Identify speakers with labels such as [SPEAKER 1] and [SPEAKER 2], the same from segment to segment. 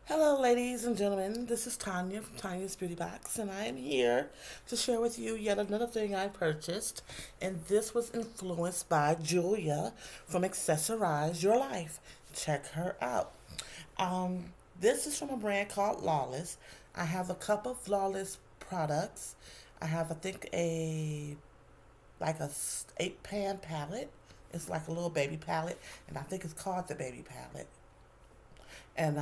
[SPEAKER 1] Hello, ladies and gentlemen. This is Tanya from Tanya's Beauty Box, and I am here to share with you yet another thing I purchased. And this was influenced by Julia from Accessorize Your Life. Check her out. This is from a brand called Lawless. I have a couple of Lawless products. I have, I think, a 8-pan palette. It's like a little baby palette, and I think it's called the baby palette. And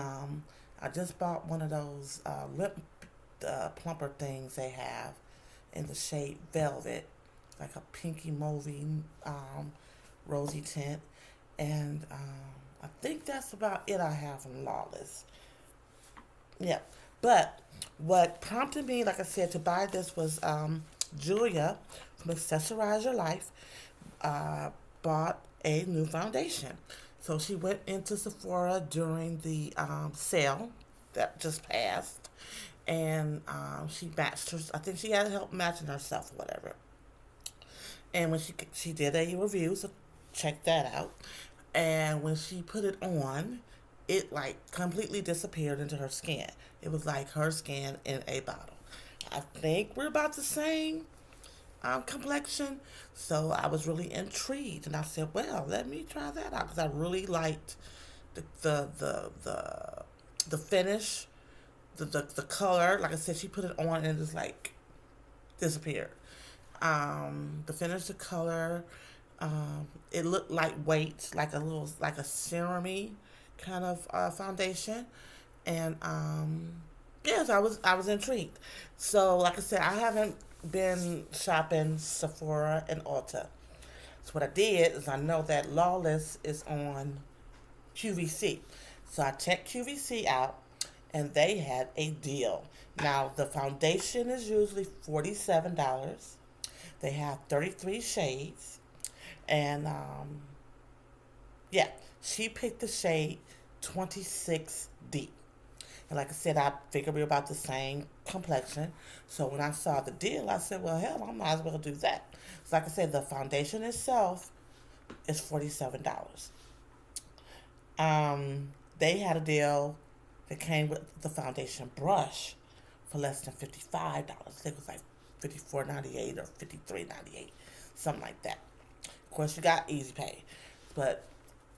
[SPEAKER 1] I just bought one of those lip plumper things they have in the shade Velvet, like a pinky mauvey rosy tint. And I think that's about it I have from Lawless. Yeah. But what prompted me, like I said, to buy this was Julia from Accessorize Your Life bought a new foundation. So she went into Sephora during the sale that just passed, and she matched her. I think she had help matching herself, or whatever. And when she did a review, so check that out. And when she put it on, it like completely disappeared into her skin. It was like her skin in a bottle. I think we're about the same complexion. So I was really intrigued, and I said, "Well, let me try that out," because I really liked the the the the, the finish, the color. Like I said, she put it on and it just like disappeared. The finish, the color, it looked lightweight, like a little like a serumy kind of foundation, and yes, I was intrigued. So, like I said, I haven't been shopping Sephora and Ulta. So what I did is I know that Lawless is on QVC. So I checked QVC out and they had a deal. Now the foundation is usually $47. They have 33 shades. And yeah, she picked the shade 26D. And like I said, I figured we were about the same complexion. So when I saw the deal, I said, well, hell, I might as well do that. So like I said, the foundation itself is $47. They had a deal that came with the foundation brush for less than $55. I think it was like 54.98 or 53.98, something like that. Of course, you got easy pay, but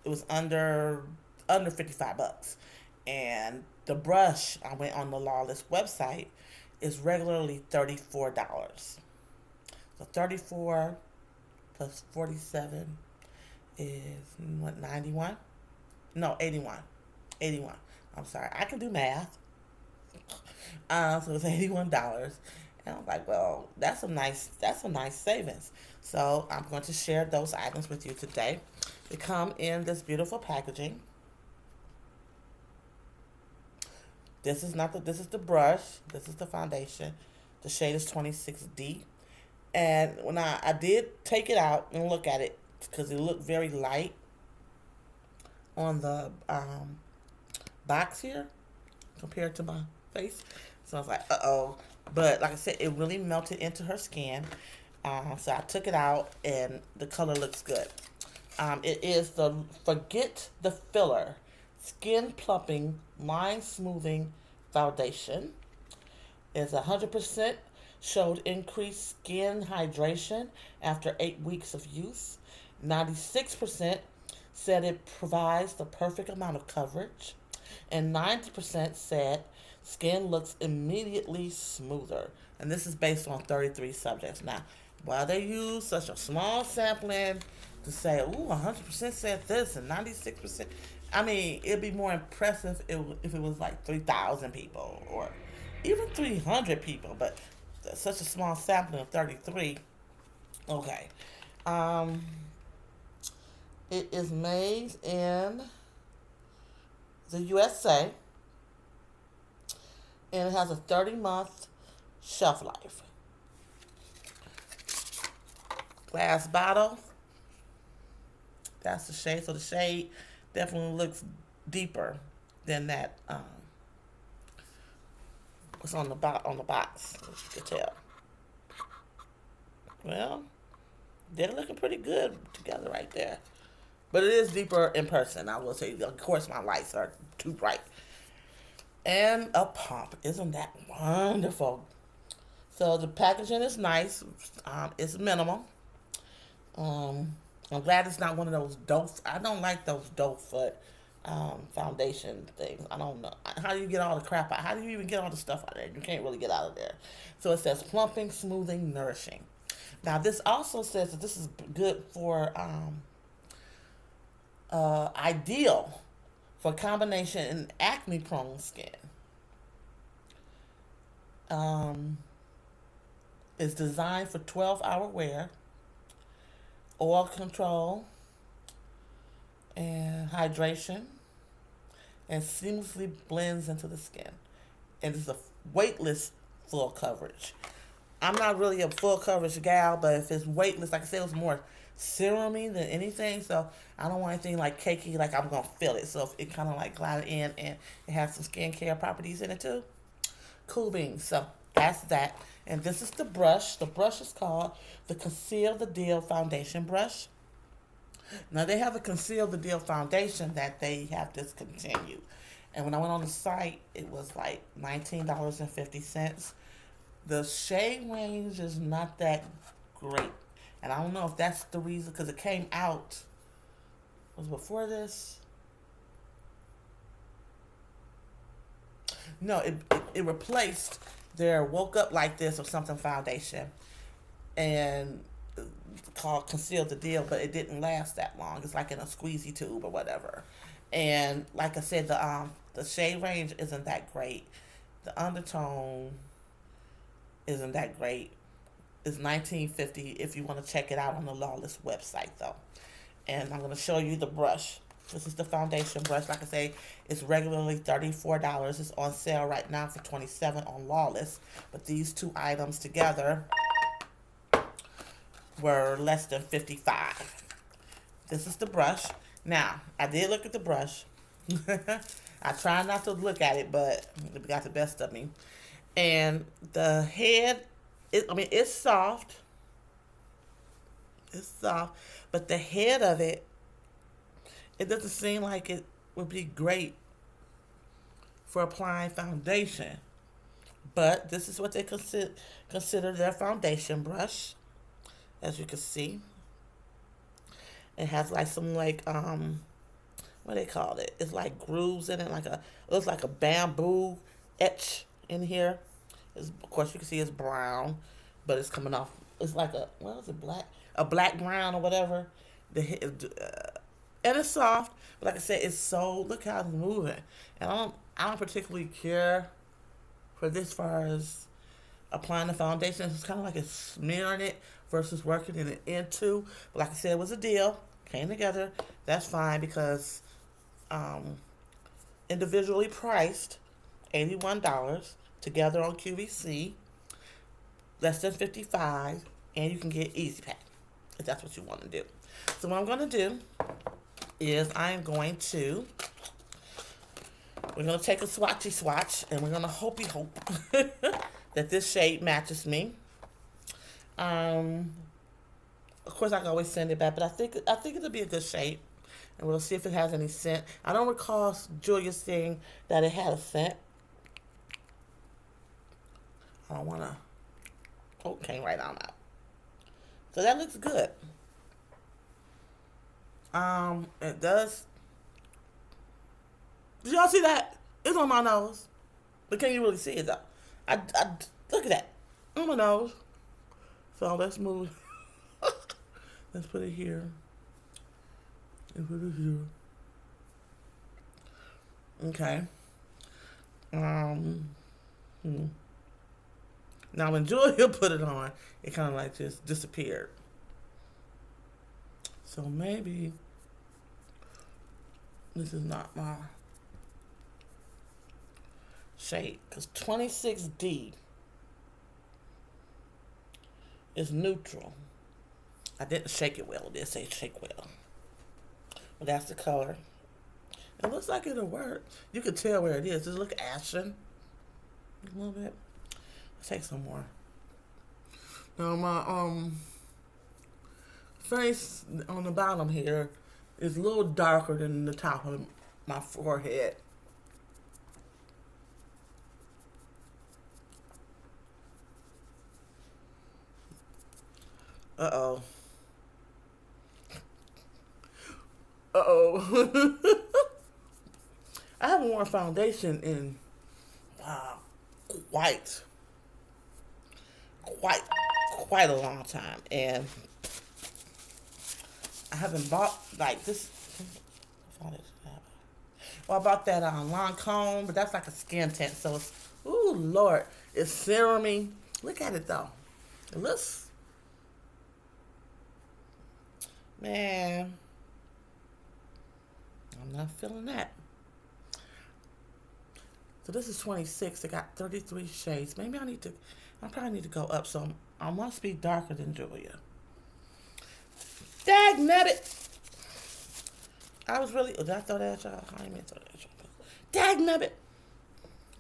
[SPEAKER 1] it was under $55. And the brush, I went on the Lawless website, is regularly $34. So 34 plus 47 is what, 91? No, 81. 81. I'm sorry. I can do math. So it's $81. And I'm like, well, that's a nice savings. So I'm going to share those items with you today. They come in this beautiful packaging. This is the brush. This is the foundation. The shade is 26D. And when I did take it out and look at it, because it looked very light on the box here compared to my face. So I was like, uh-oh. But like I said, it really melted into her skin. So I took it out, and the color looks good. It is the Forget the Filler Skin Plumping Line Smoothing Foundation. It's 100% showed increased skin hydration after 8 weeks of use. 96% said it provides the perfect amount of coverage. And 90% said skin looks immediately smoother. And this is based on 33 subjects. Now, while they use such a small sampling to say, ooh, 100% said this and 96%, I mean, it'd be more impressive if it was like 3,000 people or even 300 people, but such a small sampling of 33. Okay. Um, it is made in the USA, and it has a 30-month shelf life. Glass bottle. That's the shade. So the shade definitely looks deeper than that. What's on the box? As you can tell. Well, they're looking pretty good together right there. But it is deeper in person. I will say, of course, my lights are too bright. and a pump. Isn't that wonderful? So the packaging is nice. It's minimal. Um, I'm glad it's not one of those dope. I don't like those dope foot foundation things. I don't know. How do you get all the crap out? How do you even get all the stuff out of there? You can't really get out of there. So it says plumping, smoothing, nourishing. Now this also says that this is good for ideal for combination in acne prone skin. Um, it's designed for 12-hour wear, oil control, and hydration, and seamlessly blends into the skin. And it's a weightless full coverage. I'm not really a full coverage gal, but if it's weightless, like I said, it's more serumy than anything. So I don't want anything like cakey, like I'm gonna feel it. So if it kind of like glide in and it has some skincare properties in it too. Cool beans. So that's that. And this is the brush. The brush is called the Conceal the Deal Foundation Brush. Now they have a Conceal the Deal foundation that they have discontinued. And when I went on the site, it was like $19.50. The shade range is not that great. And I don't know if that's the reason, because it came out, was it before this? No, it replaced their Woke Up Like This or something foundation. And called Conceal the Deal, but it didn't last that long. It's like in a squeezy tube or whatever. And like I said, the shade range isn't that great. The undertone isn't that great. It's $19.50 if you want to check it out on the Lawless website though. And I'm going to show you the brush. This is the foundation brush. Like I say, it's regularly $34. It's on sale right now for $27 on Lawless. But these two items together were less than $55. This is the brush. Now, I did look at the brush. I try not to look at it, but it got the best of me. And the head, it's soft. It's soft. But the head of it, it doesn't seem like it would be great for applying foundation. But this is what they consider their foundation brush. As you can see, it has like some like what they call it? It's like grooves in it, it looks like a bamboo etch in here. Of course, you can see it's brown, but it's coming off. It's like a black brown or whatever. And it's soft, but like I said, it's so, look how it's moving. And I don't particularly care for this far as applying the foundation. It's kind of like it's smearing it versus working it into. But like I said, it was a deal. Came together. That's fine because individually priced, $81 together on QVC, less than $55, and you can get Easy Pay if that's what you want to do. So what I'm going to do is we're going to take a swatchy swatch, and we're going to hope that this shade matches me. Of course, I can always send it back, but I think it'll be a good shade, and we'll see if it has any scent. I don't recall Julia saying that it had a scent. I don't want to. Oh, came right on out. So that looks good. It does. Did y'all see that? It's on my nose, but can you really see it though? I look at that on my nose. So let's move. Let's put it here. And put it here. Okay. Now when Julia put it on, it kind of like just disappeared. So maybe this is not my shade, because 26D is neutral. I didn't shake it well. It did say shake well. But that's the color. It looks like it'll work. You can tell where it is. Does it look ashen? A little bit. Let's take some more. Now my face on the bottom here is a little darker than the top of my forehead. Uh-oh. Uh-oh. I haven't worn foundation in uh, quite, quite, quite a long time. And I haven't bought, like, this. Well, I bought that Lancome, but that's like a skin tint. So it's, ooh, Lord, it's serumy. Look at it, though. It looks, man, I'm not feeling that. So this is 26. They got 33 shades. Maybe I probably need to go up. So I must be darker than Julia. Dagnabbit. I was really, did I throw that at y'all? I didn't mean to throw that at y'all. Dagnabbit.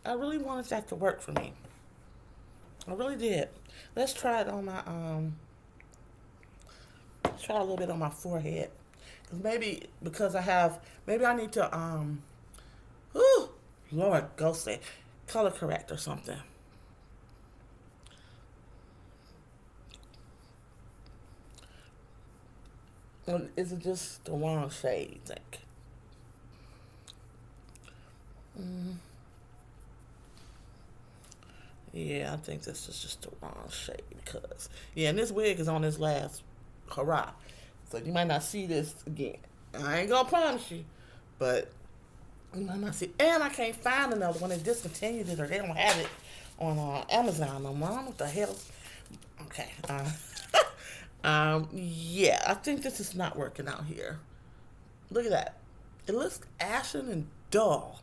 [SPEAKER 1] I really wanted that to work for me. I really did. Let's try it on my, let's try a little bit on my forehead. Because maybe I need to, whew, Lord, ghostly, color correct or something. Or is it just the wrong shade, you think? Yeah, I think this is just the wrong shade because, yeah, and this wig is on this last hurrah. So you might not see this again. I ain't gonna promise you, but you might not see. And I can't find another one. They discontinued it or they don't have it on Amazon no more. I don't know what the hell. Okay. Yeah, I think this is not working out here. Look at that. It looks ashen and dull.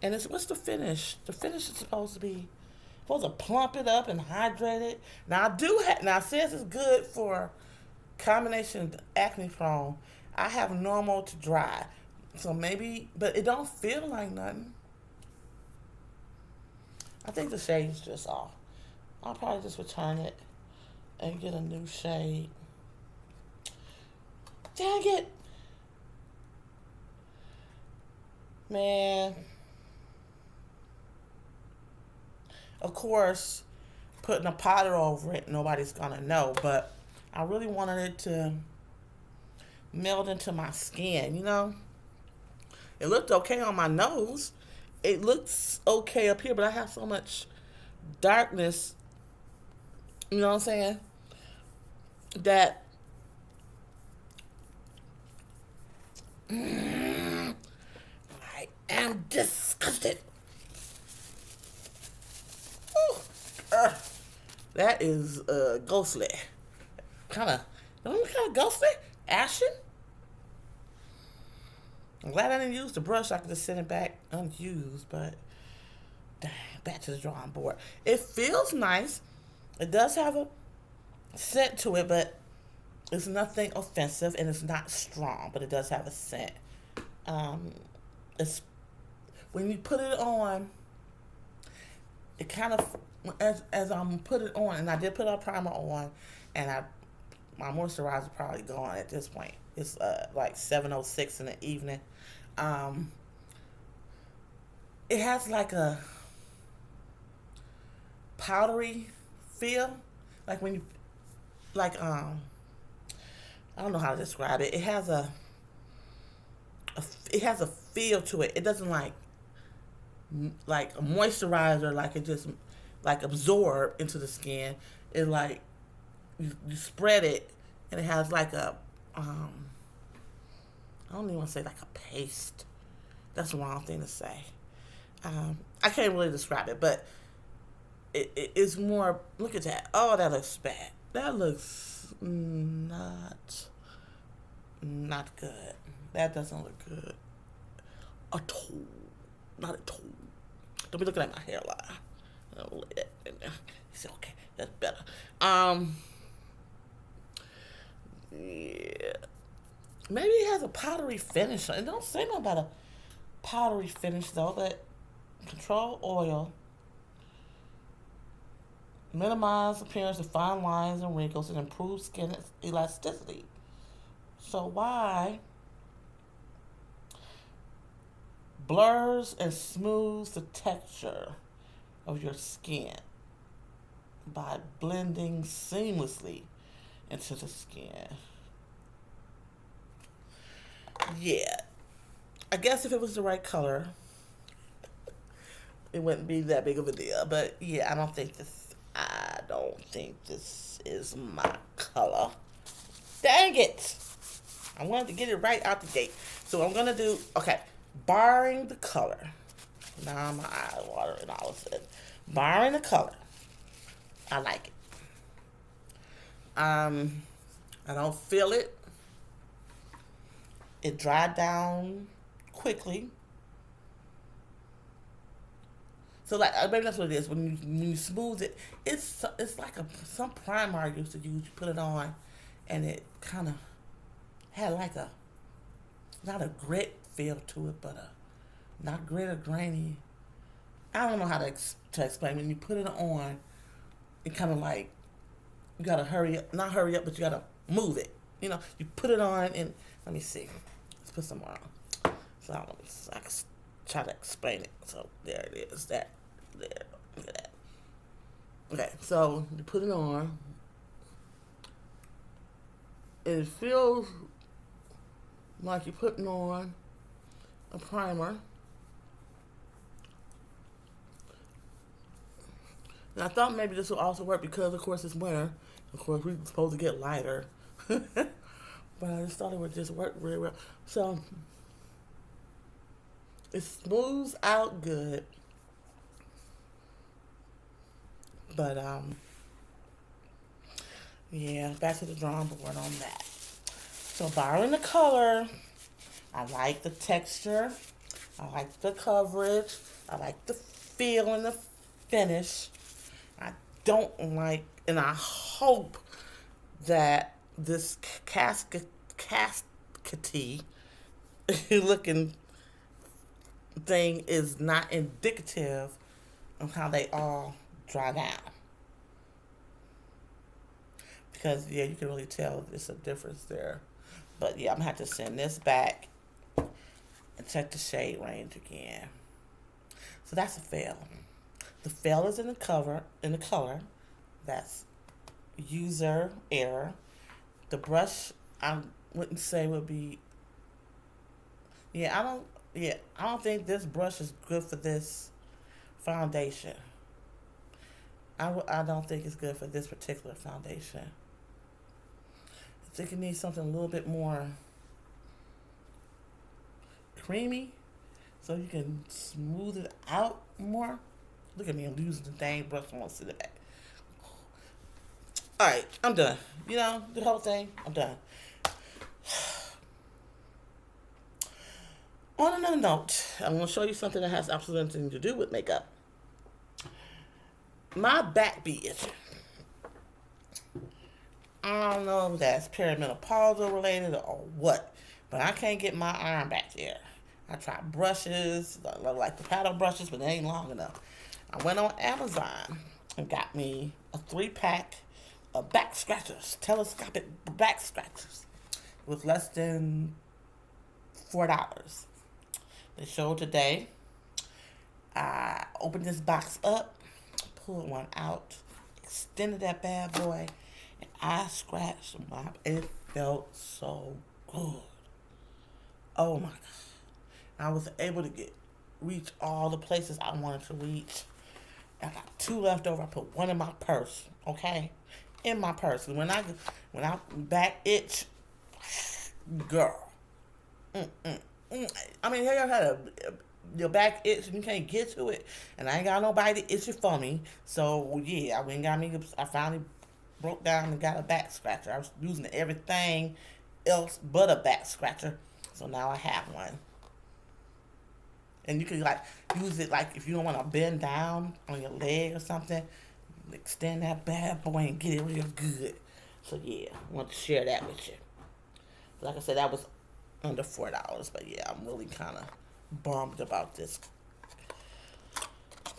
[SPEAKER 1] And what's the finish? The finish is supposed to plump it up and hydrate it. Now it says it's good for combination acne prone. I have normal to dry. So maybe, but it don't feel like nothing. I think the shade's just off. I'll probably just return it and get a new shade. Dang it. Man. Of course, putting a powder over it, nobody's gonna know, but I really wanted it to meld into my skin, you know? It looked okay on my nose. It looks okay up here, but I have so much darkness, you know what I'm saying? That I am disgusted. That is ghostly. Don't look kind of ghostly? Ashen? I'm glad I didn't use the brush. I could just send it back unused, but dang, back to the drawing board. It feels nice. It does have a scent to it, but it's nothing offensive and it's not strong, but it does have a scent. It's when you put it on, it kind of as I'm put it on, and I did put a primer on, and my moisturizer probably gone at this point. It's like 7:06 in the evening. It has like a powdery feel, like when you I don't know how to describe it. It has a feel to it. It doesn't like a moisturizer, like it just like absorb into the skin. It like you spread it, and it has like a I don't even want to say like a paste. That's the wrong thing to say. I can't really describe it, but it's more. Look at that. Oh, that looks bad. That looks not good. That doesn't look good at all. Not at all. Don't be looking at my hairline. Oh, look at that in there. He said, okay, that's better. Yeah. Maybe it has a powdery finish. It don't say nothing about a powdery finish though, but control oil. Minimize appearance of fine lines and wrinkles and improve skin elasticity. So why blurs and smooths the texture of your skin by blending seamlessly into the skin. Yeah. I guess if it was the right color, it wouldn't be that big of a deal. But yeah, I don't think this is my color. Dang it! I wanted to get it right out the gate. So I'm gonna do, okay, barring the color. Now my eye watering all of a sudden. Barring the color, I like it. I don't feel it. It dried down quickly. So like maybe that's what it is. When you smooth it, it's like some primer I used to use. You put it on, and it kind of had like a not a grit feel to it, but a not grit or grainy. I don't know how to explain. When you put it on, it kind of like you gotta hurry up, not hurry up, but you gotta move it. You know, you put it on, and let me see. Let's put some more on. So I can try to explain it. So there it is. There. Look at that. Okay, so you put it on. It feels like you're putting on a primer. And I thought maybe this would also work because, of course, it's winter. Of course, we're supposed to get lighter. But I just thought it would just work really well. So, it smooths out good. But, yeah, back to the drawing board on that. So, borrowing the color, I like the texture. I like the coverage. I like the feel and the finish. I don't like, and I hope that this caskety looking thing is not indicative of how they all dry down. Because, yeah, you can really tell there's a difference there. But, yeah, I'm going to have to send this back and check the shade range again. So that's a fail. The fail is in the color. That's user error. The brush, I wouldn't say would be. I don't think this brush is good for this foundation. I don't think it's good for this particular foundation. I think it needs something a little bit more creamy so you can smooth it out more. Look at me, I'm using the dang brush. I want to see the back. Alright, I'm done. You know, the whole thing, I'm done. On another note, I'm going to show you something that has absolutely nothing to do with makeup. My back be itching. I don't know if that's perimenopausal related or what, but I can't get my arm back there. I tried brushes, like the paddle brushes, but they ain't long enough. I went on Amazon and got me a 3-pack of back scratchers, telescopic back scratchers, with less than $4. They showed today. I opened this box up, pulled one out, extended that bad boy, and I scratched my. It felt so good. Oh my God! I was able to reach all the places I wanted to reach. I got 2 left over. I put 1 in my purse. Okay, in my purse. And when I back itch, girl. I mean, have you ever had your back itch and you can't get to it? And I ain't got nobody to itch it for me. So yeah, I finally broke down and got a back scratcher. I was using everything else but a back scratcher. So now I have one. And you can like use it like if you don't want to bend down on your leg or something, extend that bad boy and get it real good. So yeah, I want to share that with you. Like I said, that was under $4, but yeah, I'm really kind of bummed about this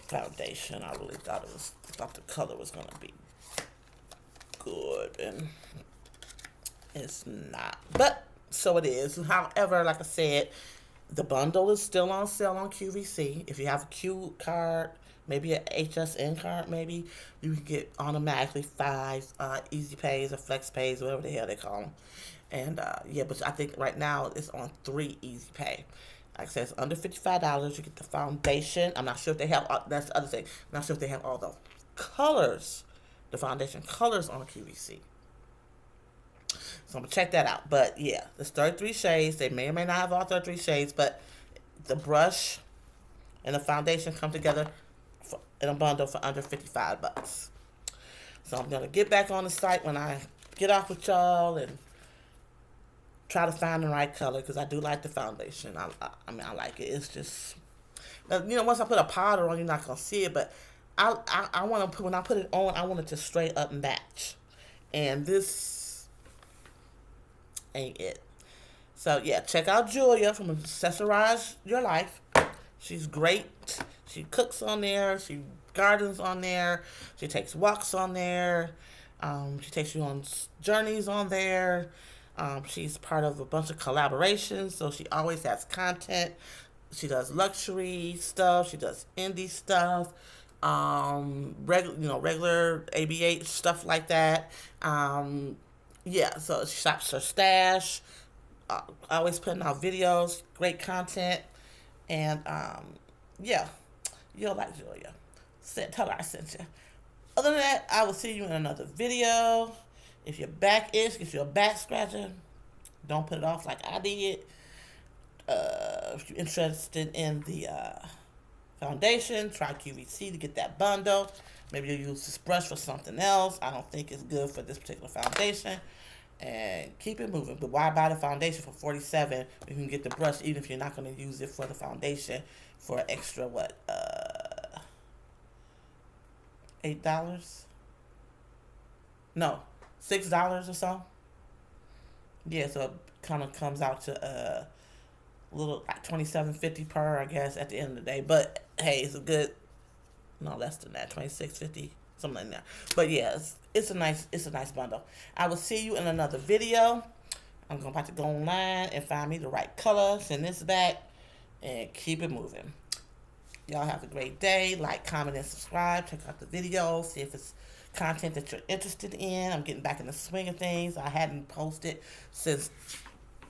[SPEAKER 1] foundation. I really thought the color was gonna be good, and it's not. But so it is. However, like I said, the bundle is still on sale on QVC. If you have a Q card maybe an HSN card, maybe you can get automatically 5 Easy Pays or Flex Pays, whatever the hell they call them. And yeah, but I think right now it's on 3 Easy Pay. Like I said, it's under $55. You get the foundation. I'm not sure if they have. That's the other thing. I'm not sure if they have all the colors, the foundation colors on QVC. So I'm gonna check that out. But yeah, there's 33 shades. They may or may not have all 33 shades, but the brush and the foundation come together in a bundle for under $55. So I'm gonna get back on the site when I get off with y'all and try to find the right color, because I do like the foundation. I mean, I like it. It's just, once I put a powder on, you're not gonna see it, but I want to put, when I put it on, I want it to straight up match, and this ain't it. So yeah, check out Julia from Accessorize Your Life. She's great. She cooks on there. She gardens on there. She takes walks on there. She takes you on journeys on there. She's part of a bunch of collaborations, so she always has content. She does luxury stuff. She does indie stuff. Regular ABH stuff like that. Yeah, so she shops her stash. Always putting out videos, great content, and yeah, you'll like Julia. Tell her I sent you. Other than that, I will see you in another video. If your back itch, if you're a back scratcher, don't put it off like I did. If you're interested in the foundation, try QVC to get that bundle. Maybe you'll use this brush for something else. I don't think it's good for this particular foundation. And keep it moving. But why buy the foundation for $47? You can get the brush even if you're not going to use it for the foundation for extra, what, $8? No, $6 or so. Yeah, so it kind of comes out to a little like $27.50 per, I guess, at the end of the day. But hey, it's a good, no less than that, $26.50, something like that. But yeah, it's a nice bundle. I will see you in another video. I'm about to go online and find me the right color, send this back, and keep it moving. Y'all have a great day. Like, comment, and subscribe. Check out the video. See if it's content that you're interested in. I'm getting back in the swing of things. I hadn't posted since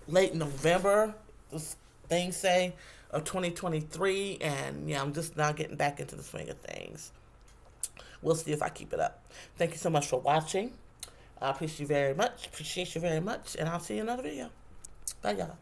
[SPEAKER 1] late November, this thing say, of 2023. And yeah, I'm just now getting back into the swing of things. We'll see if I keep it up. Thank you so much for watching. I appreciate you very much. And I'll see you in another video. Bye, y'all.